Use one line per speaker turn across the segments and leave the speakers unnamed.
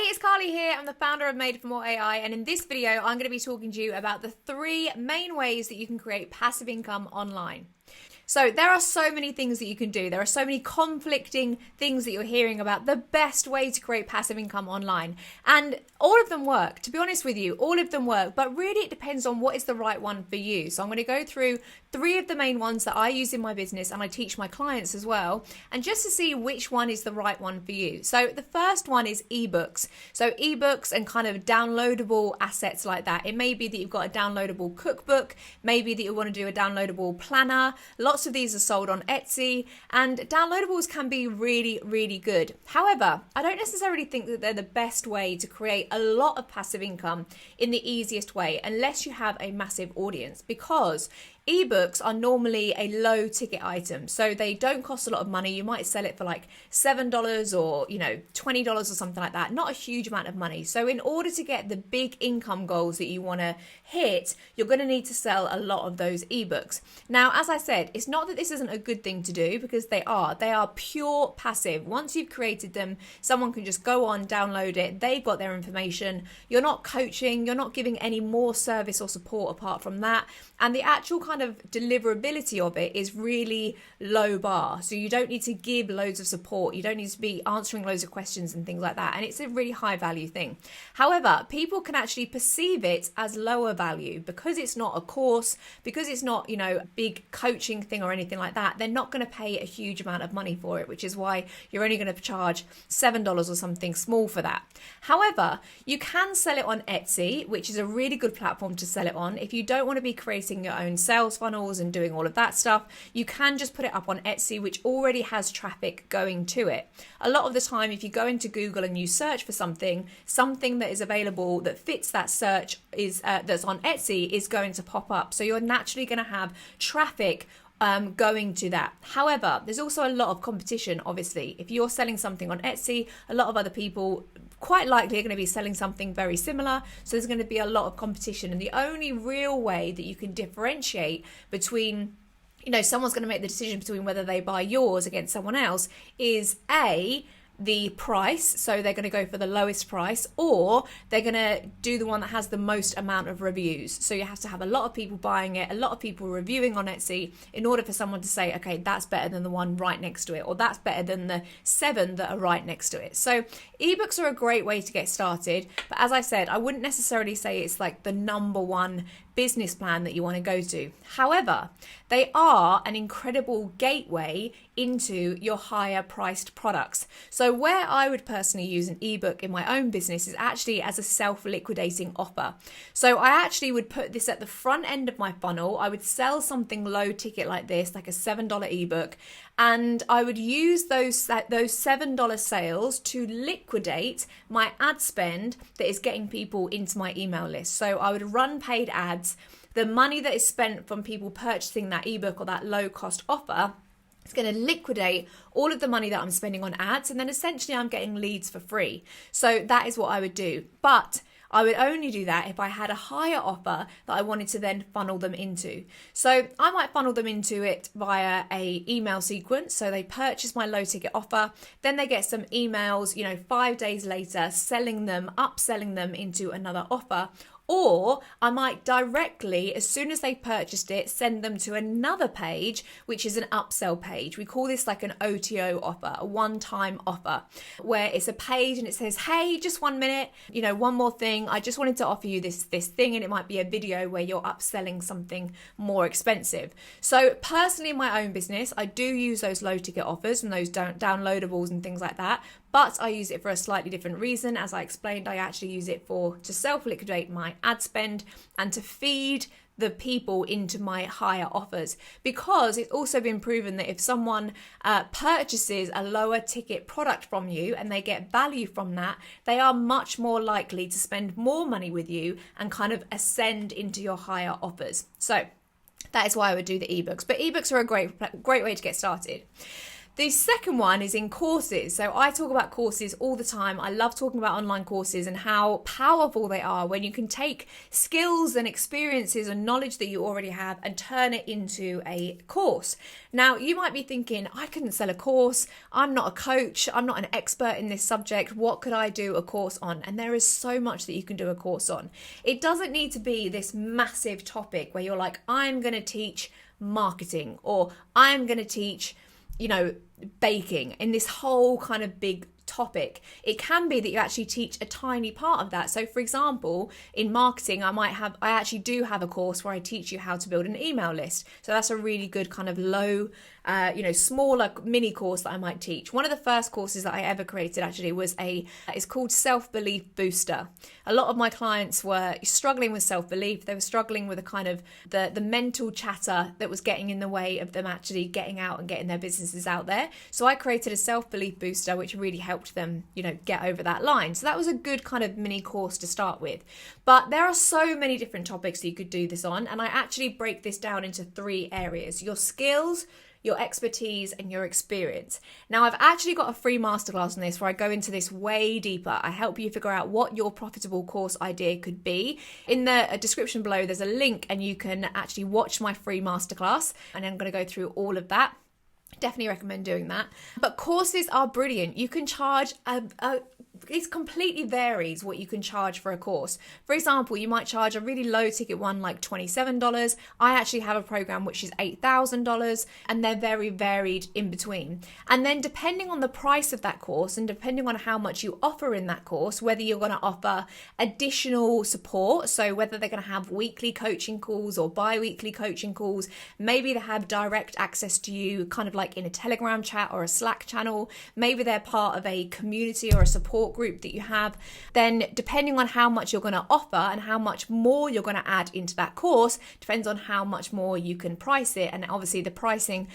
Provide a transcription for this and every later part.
Hey, it's Carly here. I'm the founder of Made for More AI, and in this video, I'm going to be talking to you about the 3 main ways that you can create passive income online. So there are so many things that you can do. There are so many conflicting things that you're hearing about the best way to create passive income online. And all of them work. To be honest with you, all of them work, but really it depends on what is the right one for you. So I'm going to go through 3 of the main ones that I use in my business and I teach my clients as well, and just to see which one is the right one for you. So the first one is ebooks. So ebooks and kind of downloadable assets like that. It may be that you've got a downloadable cookbook, maybe that you want to do a downloadable planner. Lots of these are sold on Etsy, and downloadables can be really, really good. However, I don't necessarily think that they're the best way to create a lot of passive income in the easiest way, unless you have a massive audience, because ebooks are normally a low ticket item, so they don't cost a lot of money. You might sell it for like $7 or $20 or something like that. Not a huge amount of money. So in order to get the big income goals that you want to hit, you're going to need to sell a lot of those ebooks. Now, as I said, it's not that this isn't a good thing to do, because they are pure passive. Once you've created them, someone can just go on, download it, they've got their information. You're not coaching, you're not giving any more service or support apart from that, and the actual kind of deliverability of it is really low bar. So you don't need to give loads of support, you don't need to be answering loads of questions and things like that, and it's a really high value thing. However, people can actually perceive it as lower value because it's not a course, because it's not a big coaching thing or anything like that. They're not going to pay a huge amount of money for it, which is why you're only going to charge $7 or something small for that. However, you can sell it on Etsy, which is a really good platform to sell it on. If you don't want to be creating your own sales funnels and doing all of that stuff, you can just put it up on Etsy, which already has traffic going to it. A lot of the time, if you go into Google and you search for something that is available that fits that search is that's on Etsy is going to pop up. So you're naturally going to have traffic going to that. However, there's also a lot of competition, obviously. If you're selling something on Etsy, a lot of other people quite likely are going to be selling something very similar. So there's going to be a lot of competition. And the only real way that you can differentiate between someone's going to make the decision between whether they buy yours against someone else is the price, so they're going to go for the lowest price, or they're going to do the one that has the most amount of reviews. So you have to have a lot of people buying it, a lot of people reviewing on Etsy in order for someone to say, okay, that's better than the one right next to it, or that's better than the 7 that are right next to it. So ebooks are a great way to get started, but as I said, I wouldn't necessarily say it's like the number one business plan that you want to go to. However, they are an incredible gateway into your higher priced products. So where I would personally use an ebook in my own business is actually as a self-liquidating offer. So I actually would put this at the front end of my funnel. I would sell something low ticket like this, like a $7 ebook, and I would use those $7 sales to liquidate my ad spend that is getting people into my email list. So I would run paid ads. The money that is spent from people purchasing that ebook or that low cost offer, it's going to liquidate all of the money that I'm spending on ads, and then essentially I'm getting leads for free. So that is what I would do. But I would only do that if I had a higher offer that I wanted to then funnel them into. So I might funnel them into it via a email sequence. So they purchase my low ticket offer, then they get some emails, 5 days later, upselling them into another offer. Or I might directly, as soon as they purchased it, send them to another page, which is an upsell page. We call this like an OTO offer, a one-time offer, where it's a page and it says, hey, just 1 minute, one more thing. I just wanted to offer you this thing, and it might be a video where you're upselling something more expensive. So personally, in my own business, I do use those low ticket offers and those downloadables and things like that. But I use it for a slightly different reason. As I explained, I actually use it to self-liquidate my ad spend and to feed the people into my higher offers, because it's also been proven that if someone purchases a lower ticket product from you and they get value from that, they are much more likely to spend more money with you and kind of ascend into your higher offers. So that is why I would do the ebooks. But ebooks are a great way to get started. The second one is in courses. So I talk about courses all the time. I love talking about online courses and how powerful they are when you can take skills and experiences and knowledge that you already have and turn it into a course. Now, you might be thinking, I couldn't sell a course. I'm not a coach. I'm not an expert in this subject. What could I do a course on? And there is so much that you can do a course on. It doesn't need to be this massive topic where you're like, I'm going to teach marketing, or I'm going to teach, baking, in this whole kind of big topic. It can be that you actually teach a tiny part of that. So for example, in marketing, I actually do have a course where I teach you how to build an email list. So that's a really good kind of low, smaller mini course that I might teach. One of the first courses that I ever created actually was it's called Self-Belief Booster. A lot of my clients were struggling with self-belief. They were struggling with a kind of the mental chatter that was getting in the way of them actually getting out and getting their businesses out there. So I created a self-belief booster, which really helped them, get over that line. So that was a good kind of mini course to start with. But there are so many different topics that you could do this on. And I actually break this down into 3 areas: your skills, your expertise, and your experience. Now, I've actually got a free masterclass on this where I go into this way deeper. I help you figure out what your profitable course idea could be. In the description below, there's a link and you can actually watch my free masterclass, and I'm going to go through all of that. Definitely recommend doing that. But courses are brilliant. You can charge it completely varies what you can charge for a course. For example, you might charge a really low ticket one like $27. I actually have a program which is $8,000, and they're very varied in between. And then depending on the price of that course and depending on how much you offer in that course, whether you're going to offer additional support, so whether they're going to have weekly coaching calls or bi-weekly coaching calls, maybe they have direct access to you kind of like in a Telegram chat or a Slack channel, maybe they're part of a community or a support group that you have, then depending on how much you're going to offer and how much more you're going to add into that course depends on how much more you can price it. And obviously the pricing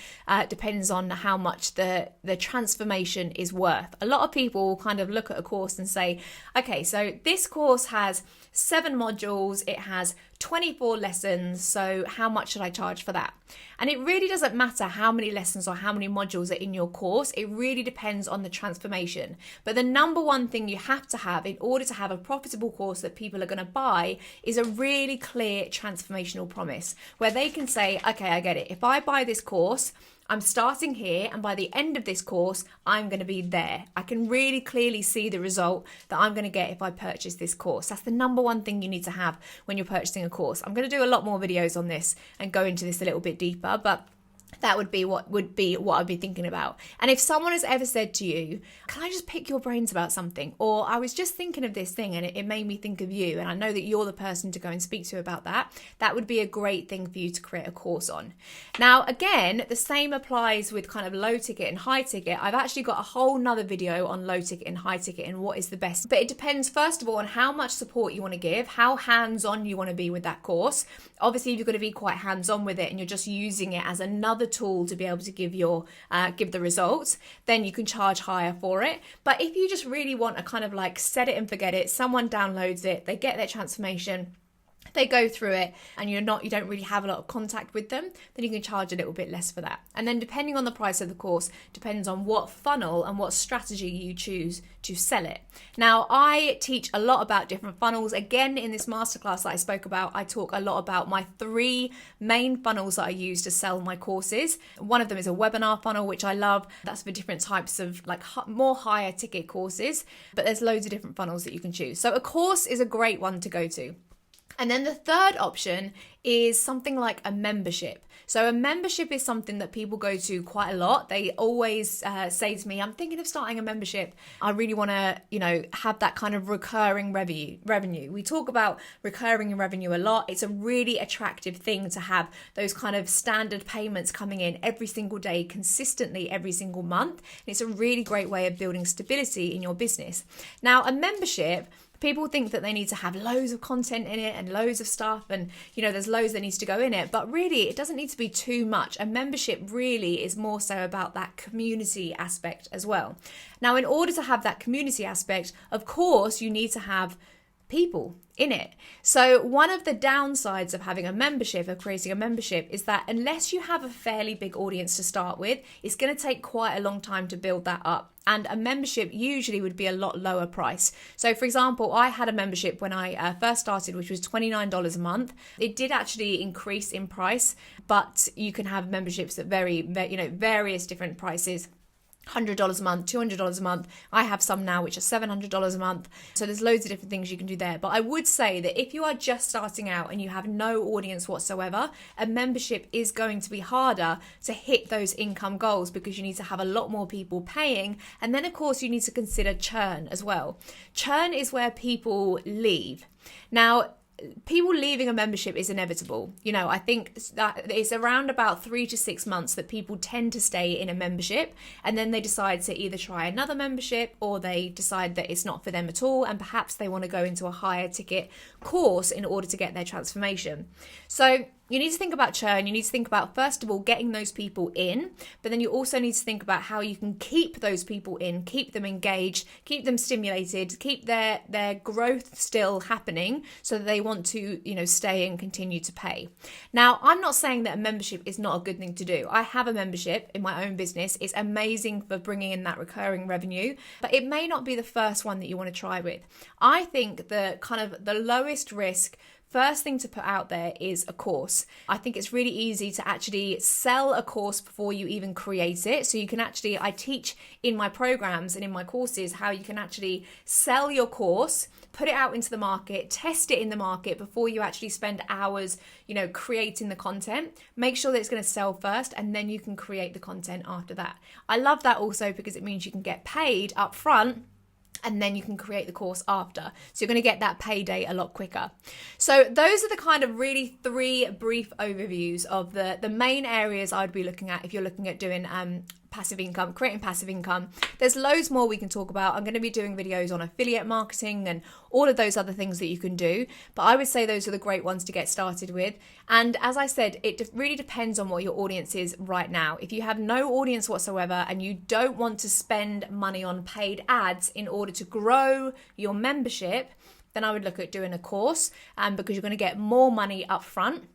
depends on how much the transformation is worth. A lot of people kind of look at a course and say, okay, so this course has 7 modules, it has 24 lessons, so how much should I charge for that? And it really doesn't matter how many lessons or how many modules are in your course. It really depends on the transformation. But the number one thing you have to have in order to have a profitable course that people are going to buy is a really clear transformational promise where they can say, okay, I get it. If I buy this course, I'm starting here, and by the end of this course, I'm going to be there. I can really clearly see the result that I'm going to get if I purchase this course. That's the number one thing you need to have when you're purchasing a course. I'm going to do a lot more videos on this and go into this a little bit deeper, but that would be what I'd be thinking about. And if someone has ever said to you, can I just pick your brains about something? Or I was just thinking of this thing and it made me think of you, and I know that you're the person to go and speak to about that, that would be a great thing for you to create a course on. Now, again, the same applies with kind of low ticket and high ticket. I've actually got a whole nother video on low ticket and high ticket and what is the best. But it depends, first of all, on how much support you want to give, how hands-on you want to be with that course. Obviously, if you're going to be quite hands-on with it and you're just using it as another tool to be able to give the results, then you can charge higher for it. But if you just really want a kind of like set it and forget it, someone downloads it, they get their transformation, they go through it, and you don't really have a lot of contact with them, then you can charge a little bit less for that. And then depending on the price of the course, depends on what funnel and what strategy you choose to sell it. Now, I teach a lot about different funnels. Again, in this masterclass that I spoke about, I talk a lot about my 3 main funnels that I use to sell my courses. One of them is a webinar funnel, which I love. That's for different types of like more higher ticket courses, but there's loads of different funnels that you can choose. So a course is a great one to go to. And then the third option is something like a membership. So a membership is something that people go to quite a lot. They always say to me, I'm thinking of starting a membership. I really want to, have that kind of recurring revenue. We talk about recurring revenue a lot. It's a really attractive thing to have those kind of standard payments coming in every single day, consistently every single month. And it's a really great way of building stability in your business. Now, a membership, people think that they need to have loads of content in it and loads of stuff and, there's loads that needs to go in it. But really, it doesn't need to be too much. A membership really is more so about that community aspect as well. Now, in order to have that community aspect, of course, you need to have people in it. So one of the downsides of having a membership, of creating a membership, is that unless you have a fairly big audience to start with, it's going to take quite a long time to build that up. And a membership usually would be a lot lower price. So for example, I had a membership when I first started, which was $29 a month. It did actually increase in price, but you can have memberships at various different prices. $100 a month, $200 a month. I have some now which are $700 a month. So there's loads of different things you can do there. But I would say that if you are just starting out and you have no audience whatsoever, a membership is going to be harder to hit those income goals because you need to have a lot more people paying. And then of course you need to consider churn as well. Churn is where people leave. Now, people leaving a membership is inevitable. I think that it's around about 3 to 6 months that people tend to stay in a membership, and then they decide to either try another membership or they decide that it's not for them at all, and perhaps they want to go into a higher ticket course in order to get their transformation. So you need to think about churn. You need to think about, first of all, getting those people in, but then you also need to think about how you can keep those people in, keep them engaged, keep them stimulated, keep their growth still happening so that they want to, stay and continue to pay. Now, I'm not saying that a membership is not a good thing to do. I have a membership in my own business. It's amazing for bringing in that recurring revenue, but it may not be the first one that you want to try with. I think the lowest risk first thing to put out there is a course. I think it's really easy to actually sell a course before you even create it. So you can actually, I teach in my programs and in my courses how you can actually sell your course, put it out into the market, test it in the market before you actually spend hours, creating the content. Make sure that it's going to sell first, and then you can create the content after that. I love that also because it means you can get paid up front, and then you can create the course after. So you're going to get that payday a lot quicker. So those are the kind of really 3 brief overviews of the main areas I'd be looking at if you're looking at doing passive income, creating passive income. There's loads more we can talk about. I'm going to be doing videos on affiliate marketing and all of those other things that you can do. But I would say those are the great ones to get started with. And as I said, it really depends on what your audience is right now. If you have no audience whatsoever and you don't want to spend money on paid ads in order to grow your membership, then I would look at doing a course because you're going to get more money up front.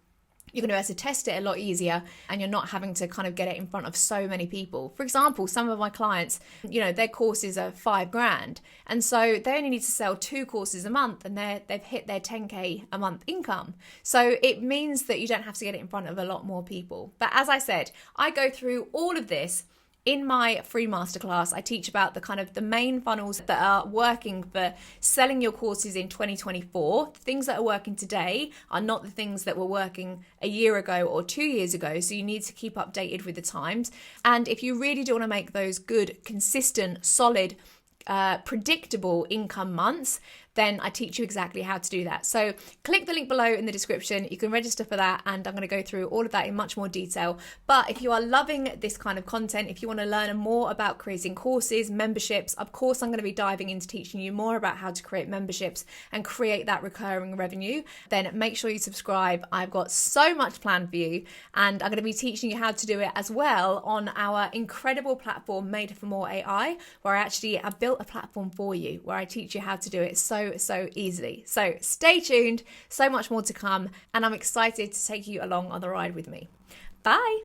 You're going to be able to test it a lot easier, and you're not having to kind of get it in front of so many people. For example, some of my clients, their courses are $5,000, and so they only need to sell 2 courses a month, and they've hit their 10K a month income. So it means that you don't have to get it in front of a lot more people. But as I said, I go through all of this in my free masterclass. I teach about the main funnels that are working for selling your courses in 2024. The things that are working today are not the things that were working a year ago or 2 years ago. So you need to keep updated with the times. And if you really do want to make those good, consistent, solid, predictable income months, then I teach you exactly how to do that. So click the link below in the description. You can register for that, and I'm going to go through all of that in much more detail. But if you are loving this kind of content, if you want to learn more about creating courses, memberships, of course I'm going to be diving into teaching you more about how to create memberships and create that recurring revenue. Then make sure you subscribe. I've got so much planned for you, and I'm going to be teaching you how to do it as well on our incredible platform Made for More AI, where I've built a platform for you where I teach you how to do it so easily. So stay tuned, so much more to come, and I'm excited to take you along on the ride with me. Bye.